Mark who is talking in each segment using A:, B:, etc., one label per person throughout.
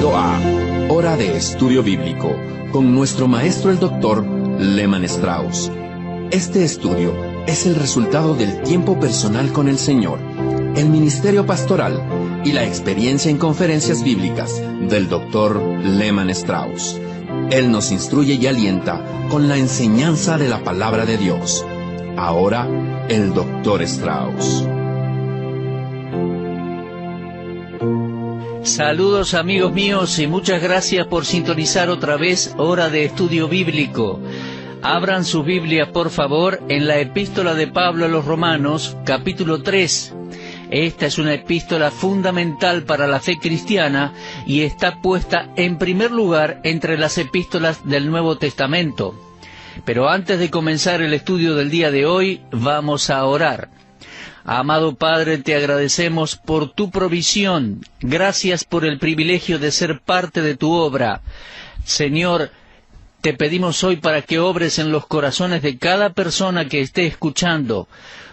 A: Bienvenido a Hora de Estudio Bíblico con nuestro maestro el Dr. Lehman Strauss. Este estudio es el resultado del tiempo personal con el Señor, el ministerio pastoral y la experiencia en conferencias bíblicas del Dr. Lehman Strauss. Él nos instruye y alienta con la enseñanza de la palabra de Dios. Ahora, el Dr. Strauss.
B: Saludos amigos míos y muchas gracias por sintonizar otra vez Hora de Estudio Bíblico. Abran sus Biblias por favor en la epístola de Pablo a los Romanos, capítulo 3. Esta es una epístola fundamental para la fe cristiana y está puesta en primer lugar entre las epístolas del Nuevo Testamento. Pero antes de comenzar el estudio del día de hoy, vamos a orar. Amado Padre, te agradecemos por tu provisión. Gracias por el privilegio de ser parte de tu obra. Señor, te pedimos hoy para que obres en los corazones de cada persona que esté escuchando.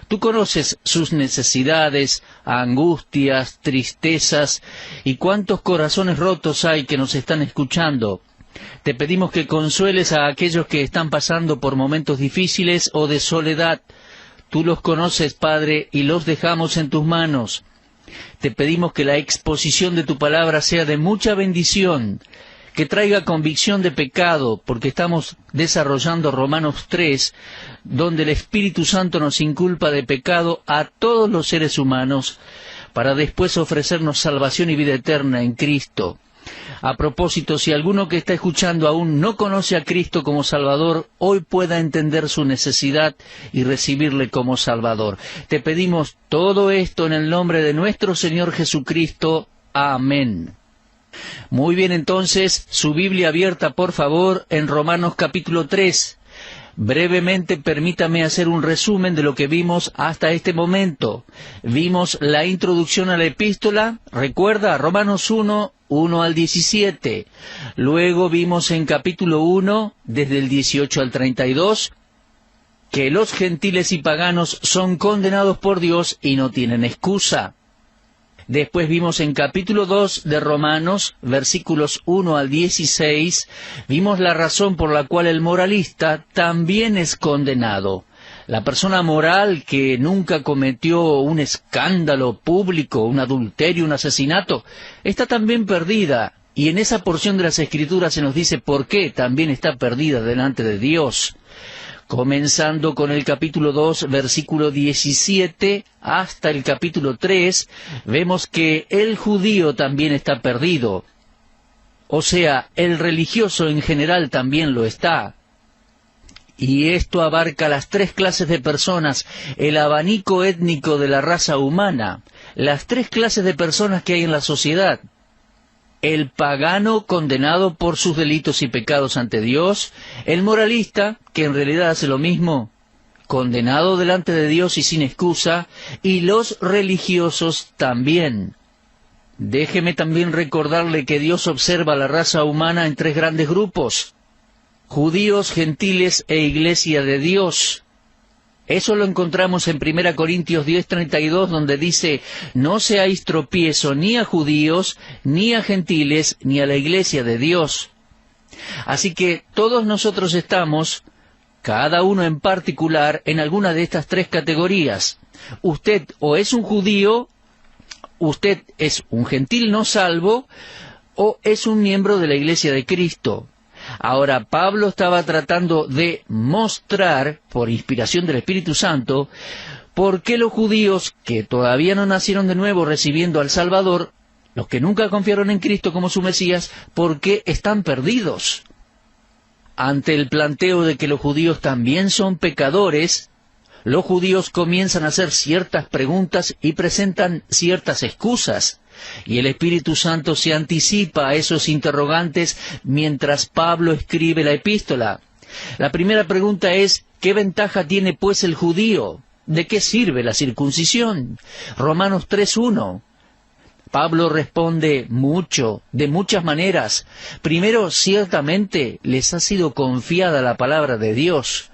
B: Tú conoces sus necesidades, angustias, tristezas y cuántos corazones rotos hay que nos están escuchando. Te pedimos que consueles a aquellos que están pasando por momentos difíciles o de soledad. Tú los conoces, Padre, y los dejamos en tus manos. Te pedimos que la exposición de tu palabra sea de mucha bendición, que traiga convicción de pecado, porque estamos desarrollando Romanos 3, donde el Espíritu Santo nos inculpa de pecado a todos los seres humanos, para después ofrecernos salvación y vida eterna en Cristo. A propósito, si alguno que está escuchando aún no conoce a Cristo como Salvador, hoy pueda entender su necesidad y recibirle como Salvador. Te pedimos todo esto en el nombre de nuestro Señor Jesucristo. Amén. Muy bien, entonces, su Biblia abierta, por favor, en Romanos capítulo 3. Brevemente, permítame hacer un resumen de lo que vimos hasta este momento. Vimos la introducción a la epístola, recuerda, Romanos 1, 1 al 17. Luego vimos en capítulo 1, desde el 18 al 32, que los gentiles y paganos son condenados por Dios y no tienen excusa. Después vimos en capítulo 2 de Romanos, versículos 1 al 16, vimos la razón por la cual el moralista también es condenado. La persona moral que nunca cometió un escándalo público, un adulterio, un asesinato, está también perdida. Y en esa porción de las Escrituras se nos dice por qué también está perdida delante de Dios. Comenzando con el capítulo 2, versículo 17, hasta el capítulo 3, vemos que el judío también está perdido. O sea, el religioso en general también lo está. Y esto abarca las tres clases de personas, el abanico étnico de la raza humana, las tres clases de personas que hay en la sociedad. El pagano condenado por sus delitos y pecados ante Dios, el moralista, que en realidad hace lo mismo, condenado delante de Dios y sin excusa, y los religiosos también. Déjeme también recordarle que Dios observa a la raza humana en tres grandes grupos: judíos, gentiles e iglesia de Dios. Eso lo encontramos en 1 Corintios 10:32, donde dice, no seáis tropiezo ni a judíos, ni a gentiles, ni a la iglesia de Dios. Así que todos nosotros estamos, cada uno en particular, en alguna de estas tres categorías. Usted o es un judío, usted es un gentil no salvo, o es un miembro de la iglesia de Cristo. Ahora, Pablo estaba tratando de mostrar, por inspiración del Espíritu Santo, por qué los judíos que todavía no nacieron de nuevo recibiendo al Salvador, los que nunca confiaron en Cristo como su Mesías, por qué están perdidos. Ante el planteo de que los judíos también son pecadores, los judíos comienzan a hacer ciertas preguntas y presentan ciertas excusas. Y el Espíritu Santo se anticipa a esos interrogantes mientras Pablo escribe la epístola. La primera pregunta es, ¿qué ventaja tiene pues el judío? ¿De qué sirve la circuncisión? Romanos 3:1. Pablo responde mucho, de muchas maneras. Primero, ciertamente les ha sido confiada la palabra de Dios.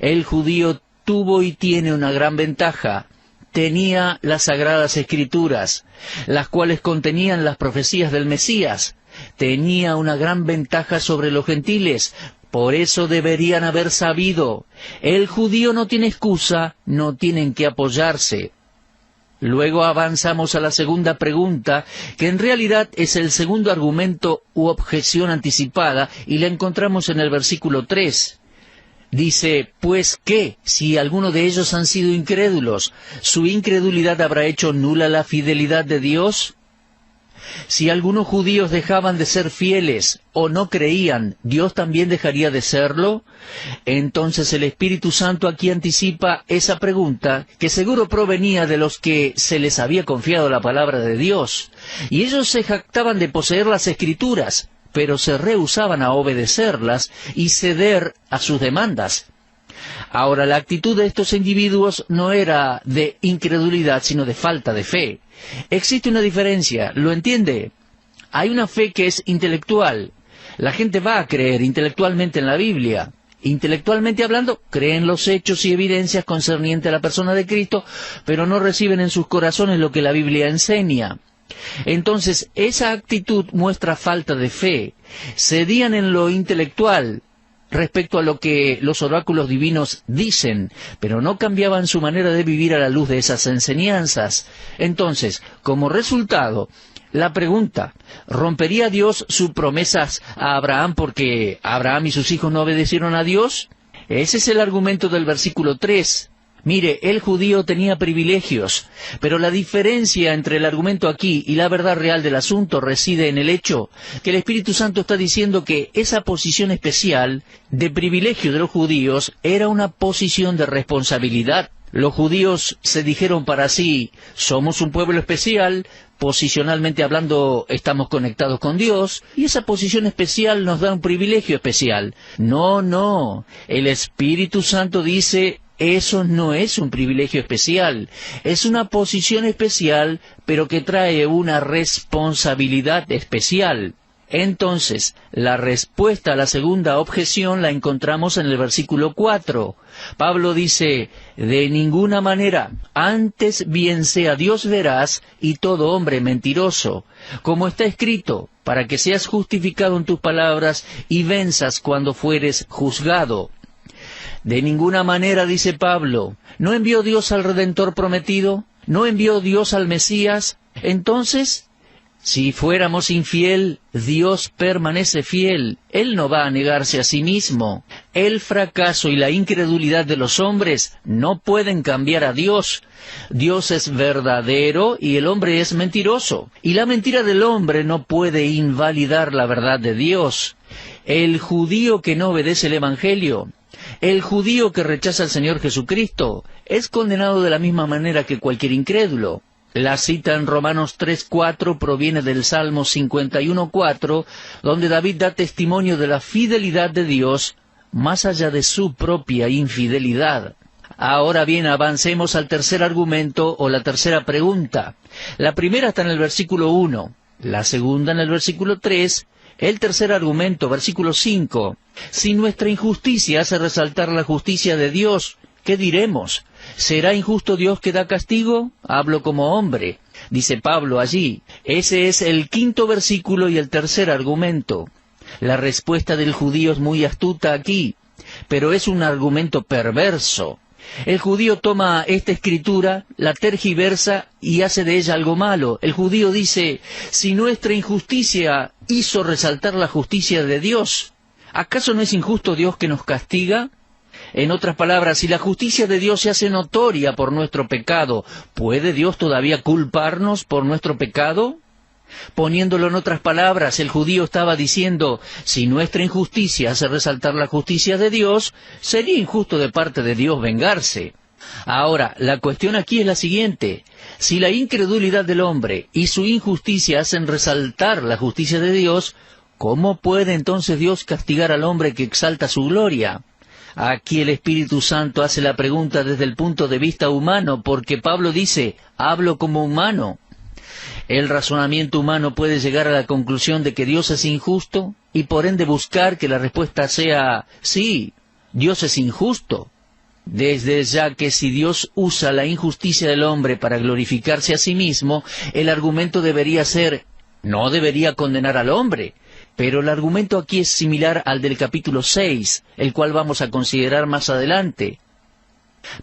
B: El judío tuvo y tiene una gran ventaja. Tenía las Sagradas Escrituras, las cuales contenían las profecías del Mesías. tenía una gran ventaja sobre los gentiles. Por eso deberían haber sabido. El judío no tiene excusa, no tienen que apoyarse. Luego avanzamos a la segunda pregunta, que en realidad es el segundo argumento u objeción anticipada, y la encontramos en el versículo 3. Dice, pues ¿qué? Si alguno de ellos han sido incrédulos, ¿su incredulidad habrá hecho nula la fidelidad de Dios? Si algunos judíos dejaban de ser fieles o no creían, ¿Dios también dejaría de serlo? Entonces el Espíritu Santo aquí anticipa esa pregunta, que seguro provenía de los que se les había confiado la palabra de Dios. Y ellos se jactaban de poseer las Escrituras, pero se rehusaban a obedecerlas y ceder a sus demandas. Ahora, la actitud de estos individuos no era de incredulidad, sino de falta de fe. Existe una diferencia, ¿lo entiende? Hay una fe que es intelectual. La gente va a creer intelectualmente en la Biblia. Intelectualmente hablando, creen los hechos y evidencias concernientes a la persona de Cristo, pero no reciben en sus corazones lo que la Biblia enseña. Entonces, esa actitud muestra falta de fe. Cedían en lo intelectual respecto a lo que los oráculos divinos dicen, pero no cambiaban su manera de vivir a la luz de esas enseñanzas. Entonces, como resultado, la pregunta, ¿rompería Dios sus promesas a Abraham porque Abraham y sus hijos no obedecieron a Dios? Ese es el argumento del versículo 3. Mire, el judío tenía privilegios, pero la diferencia entre el argumento aquí y la verdad real del asunto reside en el hecho que el Espíritu Santo está diciendo que esa posición especial de privilegio de los judíos era una posición de responsabilidad. Los judíos se dijeron para sí, somos un pueblo especial, posicionalmente hablando estamos conectados con Dios, y esa posición especial nos da un privilegio especial. No, el Espíritu Santo dice, eso no es un privilegio especial, es una posición especial, pero que trae una responsabilidad especial. Entonces, la respuesta a la segunda objeción la encontramos en el versículo 4. Pablo dice, de ninguna manera, antes bien sea Dios veraz y todo hombre mentiroso, como está escrito, para que seas justificado en tus palabras y venzas cuando fueres juzgado. De ninguna manera, dice Pablo, ¿no envió Dios al Redentor prometido? ¿No envió Dios al Mesías? Entonces, si fuéramos infiel, Dios permanece fiel. Él no va a negarse a sí mismo. El fracaso y la incredulidad de los hombres no pueden cambiar a Dios. Dios es verdadero y el hombre es mentiroso. Y la mentira del hombre no puede invalidar la verdad de Dios. El judío que no obedece el Evangelio, el judío que rechaza al Señor Jesucristo, es condenado de la misma manera que cualquier incrédulo. La cita en Romanos 3:4 proviene del Salmo 51:4, donde David da testimonio de la fidelidad de Dios, más allá de su propia infidelidad. Ahora bien, avancemos al tercer argumento o la tercera pregunta. La primera está en el versículo 1, la segunda en el versículo 3, el tercer argumento, versículo 5. Si nuestra injusticia hace resaltar la justicia de Dios, ¿qué diremos? ¿Será injusto Dios que da castigo? Hablo como hombre. Dice Pablo allí. Ese es el quinto versículo y el tercer argumento. La respuesta del judío es muy astuta aquí, pero es un argumento perverso. El judío toma esta escritura, la tergiversa y hace de ella algo malo. El judío dice, si nuestra injusticia hizo resaltar la justicia de Dios, ¿acaso no es injusto Dios que nos castiga? En otras palabras, si la justicia de Dios se hace notoria por nuestro pecado, ¿puede Dios todavía culparnos por nuestro pecado? Poniéndolo en otras palabras, el judío estaba diciendo, si nuestra injusticia hace resaltar la justicia de Dios, sería injusto de parte de Dios vengarse. Ahora, la cuestión aquí es la siguiente. Si la incredulidad del hombre y su injusticia hacen resaltar la justicia de Dios, ¿cómo puede entonces Dios castigar al hombre que exalta su gloria? Aquí el Espíritu Santo hace la pregunta desde el punto de vista humano, porque Pablo dice, hablo como humano. ¿El razonamiento humano puede llegar a la conclusión de que Dios es injusto? Y por ende buscar que la respuesta sea, sí, Dios es injusto. Desde ya que si Dios usa la injusticia del hombre para glorificarse a sí mismo, el argumento debería ser, no debería condenar al hombre. Pero el argumento aquí es similar al del capítulo 6, el cual vamos a considerar más adelante.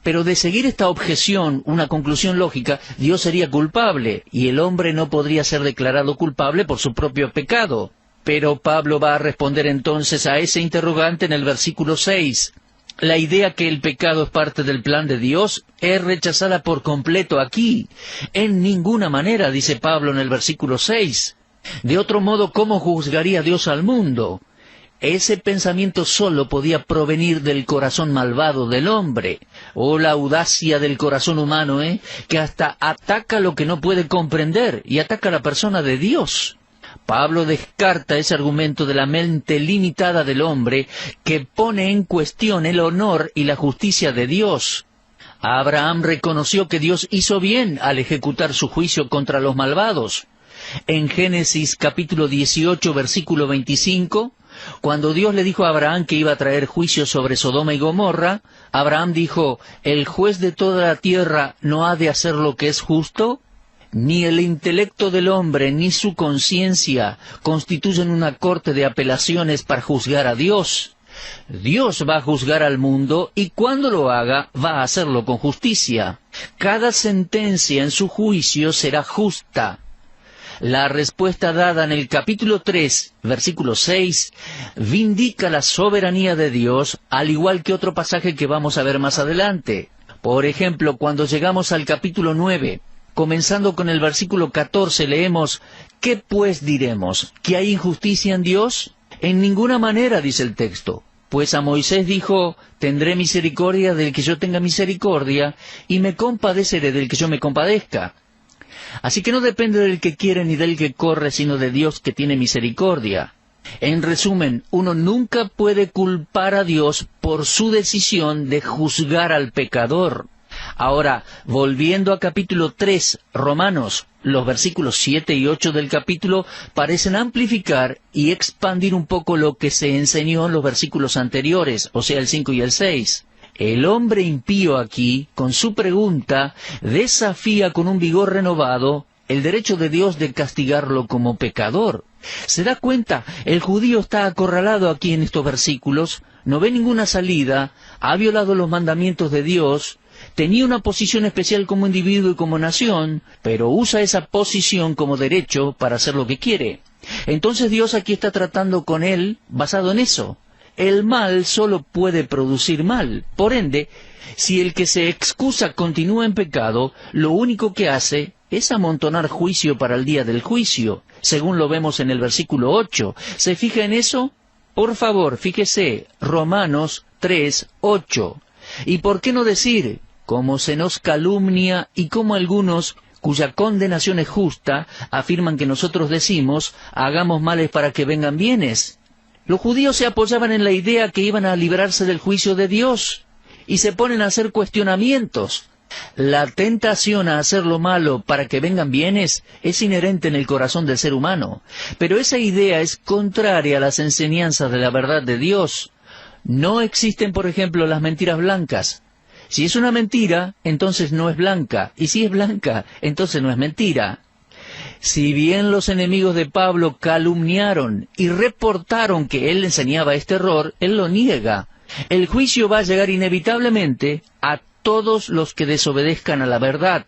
B: Pero de seguir esta objeción, una conclusión lógica, Dios sería culpable, y el hombre no podría ser declarado culpable por su propio pecado. Pero Pablo va a responder entonces a ese interrogante en el versículo 6. La idea que el pecado es parte del plan de Dios es rechazada por completo aquí. En ninguna manera, dice Pablo en el versículo 6. De otro modo, ¿cómo juzgaría Dios al mundo? Ese pensamiento solo podía provenir del corazón malvado del hombre. Oh, la audacia del corazón humano, que hasta ataca lo que no puede comprender y ataca a la persona de Dios. Pablo descarta ese argumento de la mente limitada del hombre que pone en cuestión el honor y la justicia de Dios. Abraham reconoció que Dios hizo bien al ejecutar su juicio contra los malvados. En Génesis capítulo 18, versículo 25, cuando Dios le dijo a Abraham que iba a traer juicio sobre Sodoma y Gomorra, Abraham dijo, ¿el juez de toda la tierra no ha de hacer lo que es justo? Ni el intelecto del hombre ni su conciencia constituyen una corte de apelaciones para juzgar a Dios. Dios va a juzgar al mundo y cuando lo haga va a hacerlo con justicia. Cada sentencia en su juicio será justa. La respuesta dada en el capítulo 3, versículo 6, vindica la soberanía de Dios, al igual que otro pasaje que vamos a ver más adelante. Por ejemplo, cuando llegamos al capítulo 9, comenzando con el versículo 14, leemos, ¿qué pues diremos? ¿Que hay injusticia en Dios? En ninguna manera, dice el texto. Pues a Moisés dijo, tendré misericordia del que yo tenga misericordia, y me compadeceré del que yo me compadezca. Así que no depende del que quiere ni del que corre, sino de Dios que tiene misericordia. En resumen, uno nunca puede culpar a Dios por su decisión de juzgar al pecador. Ahora, volviendo a capítulo 3, Romanos, los versículos 7 y 8 del capítulo parecen amplificar y expandir un poco lo que se enseñó en los versículos anteriores, o sea, el 5 y el 6. El hombre impío aquí, con su pregunta, desafía con un vigor renovado el derecho de Dios de castigarlo como pecador. ¿Se da cuenta? El judío está acorralado aquí en estos versículos, no ve ninguna salida, ha violado los mandamientos de Dios, tenía una posición especial como individuo y como nación, pero usa esa posición como derecho para hacer lo que quiere. Entonces Dios aquí está tratando con él basado en eso. El mal solo puede producir mal. Por ende, si el que se excusa continúa en pecado, lo único que hace es amontonar juicio para el día del juicio, según lo vemos en el versículo 8. ¿Se fija en eso? Por favor, fíjese, Romanos 3, 8. ¿Y por qué no decir, como se nos calumnia y como algunos, cuya condenación es justa, afirman que nosotros decimos, hagamos males para que vengan bienes? Los judíos se apoyaban en la idea que iban a librarse del juicio de Dios, y se ponen a hacer cuestionamientos. La tentación a hacer lo malo para que vengan bienes es inherente en el corazón del ser humano, pero esa idea es contraria a las enseñanzas de la verdad de Dios. No existen, por ejemplo, las mentiras blancas. Si es una mentira, entonces no es blanca, y si es blanca, entonces no es mentira. Si bien los enemigos de Pablo calumniaron y reportaron que él enseñaba este error, él lo niega. El juicio va a llegar inevitablemente a todos los que desobedezcan a la verdad.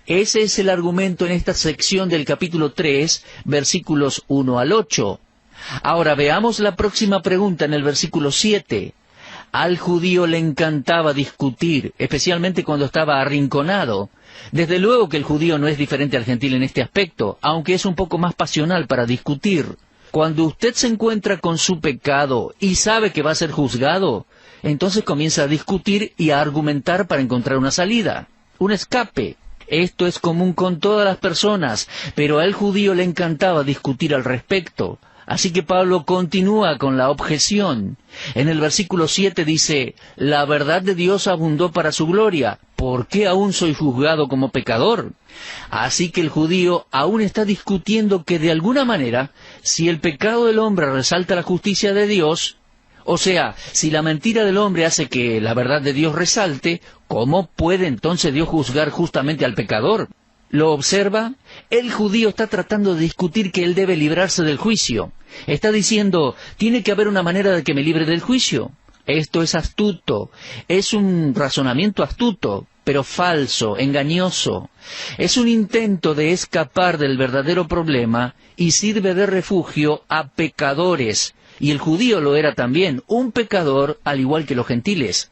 B: Ese es el argumento en esta sección del capítulo 3, versículos 1 al 8. Ahora veamos la próxima pregunta en el versículo 7. Al judío le encantaba discutir, especialmente cuando estaba arrinconado. Desde luego que el judío no es diferente al gentil en este aspecto, aunque es un poco más pasional para discutir. Cuando usted se encuentra con su pecado y sabe que va a ser juzgado, entonces comienza a discutir y a argumentar para encontrar una salida, un escape. Esto es común con todas las personas, pero al judío le encantaba discutir al respecto. Así que Pablo continúa con la objeción. En el versículo 7 dice, la verdad de Dios abundó para su gloria. ¿Por qué aún soy juzgado como pecador? Así que el judío aún está discutiendo que de alguna manera, si el pecado del hombre resalta la justicia de Dios, o sea, si la mentira del hombre hace que la verdad de Dios resalte, ¿cómo puede entonces Dios juzgar justamente al pecador? ¿Lo observa? El judío está tratando de discutir que él debe librarse del juicio. Está diciendo, tiene que haber una manera de que me libre del juicio. Esto es astuto, es un razonamiento astuto, pero falso, engañoso. Es un intento de escapar del verdadero problema y sirve de refugio a pecadores. Y el judío lo era también, un pecador al igual que los gentiles.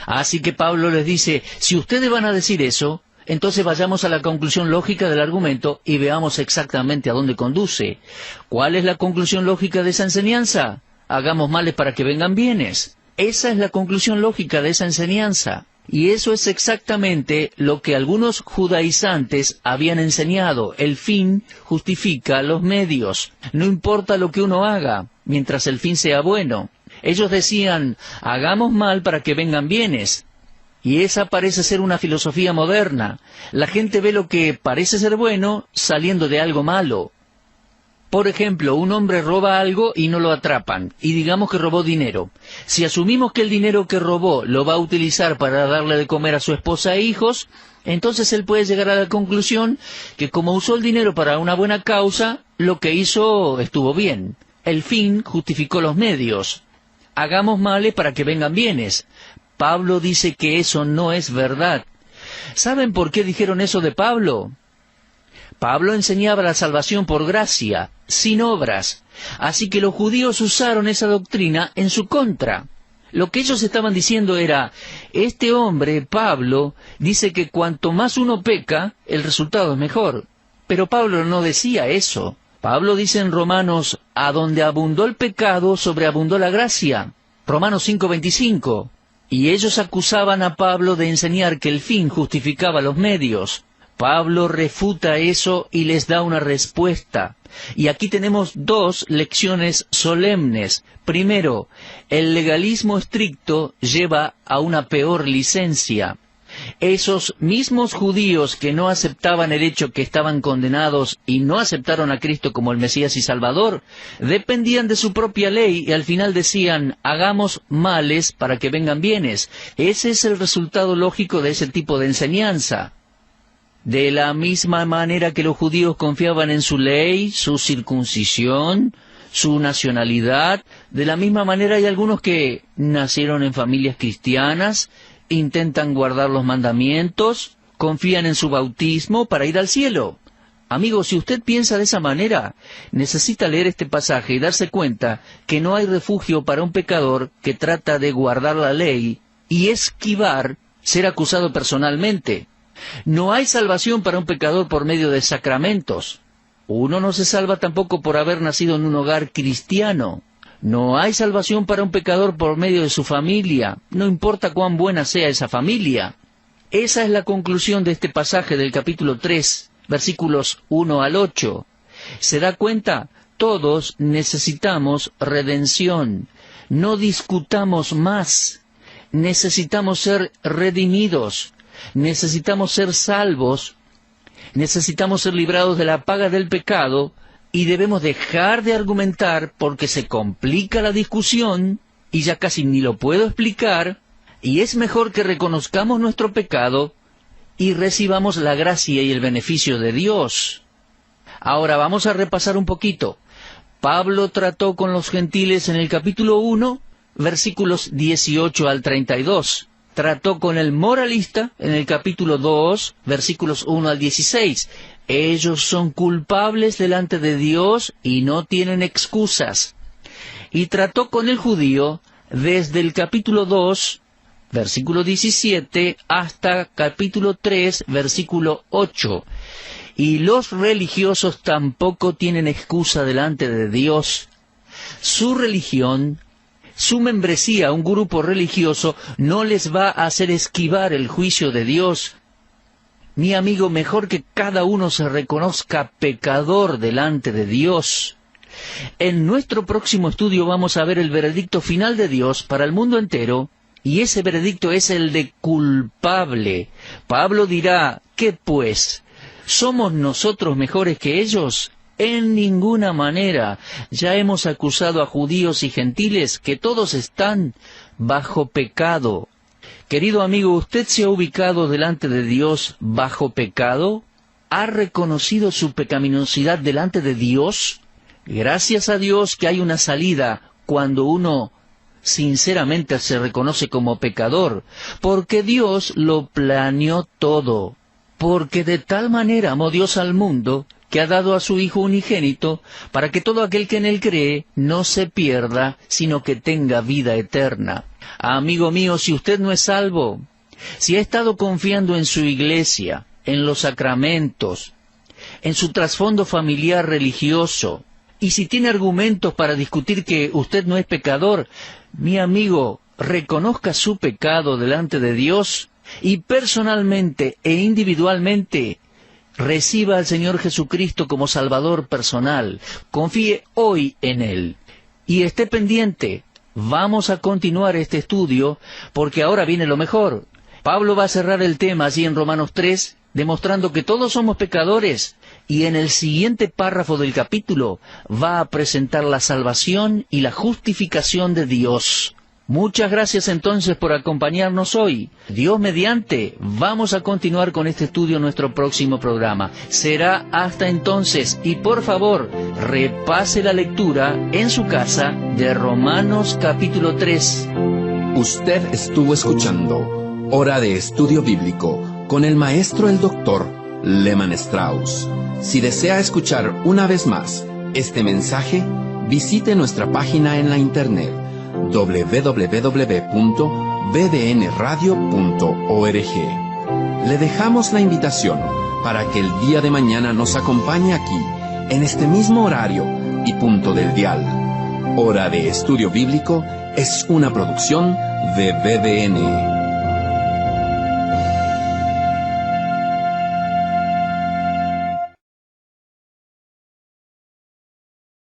B: Así que Pablo les dice, si ustedes van a decir eso, entonces vayamos a la conclusión lógica del argumento y veamos exactamente a dónde conduce. ¿Cuál es la conclusión lógica de esa enseñanza? Hagamos males para que vengan bienes. Esa es la conclusión lógica de esa enseñanza. Y eso es exactamente lo que algunos judaizantes habían enseñado. El fin justifica los medios. No importa lo que uno haga, mientras el fin sea bueno. Ellos decían, hagamos mal para que vengan bienes. Y esa parece ser una filosofía moderna. La gente ve lo que parece ser bueno saliendo de algo malo. Por ejemplo, un hombre roba algo y no lo atrapan, y digamos que robó dinero. Si asumimos que el dinero que robó lo va a utilizar para darle de comer a su esposa e hijos, entonces él puede llegar a la conclusión que como usó el dinero para una buena causa, lo que hizo estuvo bien. El fin justificó los medios. Hagamos males para que vengan bienes. Pablo dice que eso no es verdad. ¿Saben por qué dijeron eso de Pablo? Pablo enseñaba la salvación por gracia, sin obras. Así que los judíos usaron esa doctrina en su contra. Lo que ellos estaban diciendo era, este hombre, Pablo, dice que cuanto más uno peca, el resultado es mejor. Pero Pablo no decía eso. Pablo dice en Romanos, a donde abundó el pecado, sobreabundó la gracia. Romanos 5:25. Y ellos acusaban a Pablo de enseñar que el fin justificaba los medios. Pablo refuta eso y les da una respuesta. Y aquí tenemos dos lecciones solemnes. Primero, el legalismo estricto lleva a una peor licencia. Esos mismos judíos que no aceptaban el hecho que estaban condenados y no aceptaron a Cristo como el Mesías y Salvador, dependían de su propia ley y al final decían, hagamos males para que vengan bienes. Ese es el resultado lógico de ese tipo de enseñanza. De la misma manera que los judíos confiaban en su ley, su circuncisión, su nacionalidad, de la misma manera hay algunos que nacieron en familias cristianas, intentan guardar los mandamientos, confían en su bautismo para ir al cielo. Amigo, si usted piensa de esa manera, necesita leer este pasaje y darse cuenta que no hay refugio para un pecador que trata de guardar la ley y esquivar ser acusado personalmente. No hay salvación para un pecador por medio de sacramentos. Uno no se salva tampoco por haber nacido en un hogar cristiano. No hay salvación para un pecador por medio de su familia, no importa cuán buena sea esa familia. Esa es la conclusión de este pasaje del capítulo 3, versículos 1 al 8. ¿Se da cuenta? Todos necesitamos redención. No discutamos más. Necesitamos ser redimidos. Necesitamos ser salvos. Necesitamos ser librados de la paga del pecado. Y debemos dejar de argumentar porque se complica la discusión y ya casi ni lo puedo explicar, y es mejor que reconozcamos nuestro pecado y recibamos la gracia y el beneficio de Dios. Ahora vamos a repasar un poquito. Pablo trató con los gentiles en el capítulo 1, versículos 18 al 32. Trató con el moralista en el capítulo 2, versículos 1 al 16. Ellos son culpables delante de Dios y no tienen excusas. Y trató con el judío desde el capítulo 2, versículo 17, hasta capítulo 3, versículo 8. Y los religiosos tampoco tienen excusa delante de Dios. Su religión, su membresía a un grupo religioso no les va a hacer esquivar el juicio de Dios. Mi amigo, mejor que cada uno se reconozca pecador delante de Dios. En nuestro próximo estudio vamos a ver el veredicto final de Dios para el mundo entero, y ese veredicto es el de culpable. Pablo dirá, ¿qué pues? ¿Somos nosotros mejores que ellos? En ninguna manera. Ya hemos acusado a judíos y gentiles que todos están bajo pecado. Querido amigo, ¿usted se ha ubicado delante de Dios bajo pecado? ¿Ha reconocido su pecaminosidad delante de Dios? Gracias a Dios que hay una salida cuando uno sinceramente se reconoce como pecador, porque Dios lo planeó todo. Porque de tal manera amó Dios al mundo, que ha dado a su Hijo unigénito, para que todo aquel que en Él cree no se pierda, sino que tenga vida eterna. Amigo mío, si usted no es salvo, si ha estado confiando en su iglesia, en los sacramentos, en su trasfondo familiar religioso, y si tiene argumentos para discutir que usted no es pecador, mi amigo, reconozca su pecado delante de Dios y personalmente e individualmente reciba al Señor Jesucristo como Salvador personal. Confíe hoy en Él y esté pendiente. Vamos a continuar este estudio porque ahora viene lo mejor. Pablo va a cerrar el tema allí en Romanos 3, demostrando que todos somos pecadores, y en el siguiente párrafo del capítulo va a presentar la salvación y la justificación de Dios. Muchas gracias entonces por acompañarnos hoy. Dios mediante, vamos a continuar con este estudio en nuestro próximo programa. Será hasta entonces, y por favor, repase la lectura en su casa de Romanos capítulo 3.
A: Usted estuvo escuchando Hora de Estudio Bíblico con el maestro el doctor Lehmann Strauss. Si desea escuchar una vez más este mensaje, visite nuestra página en la internet www.vdnradio.org. Le dejamos la invitación para que el día de mañana nos acompañe aquí, en este mismo horario y punto del dial. Hora de Estudio Bíblico es una producción de BDN.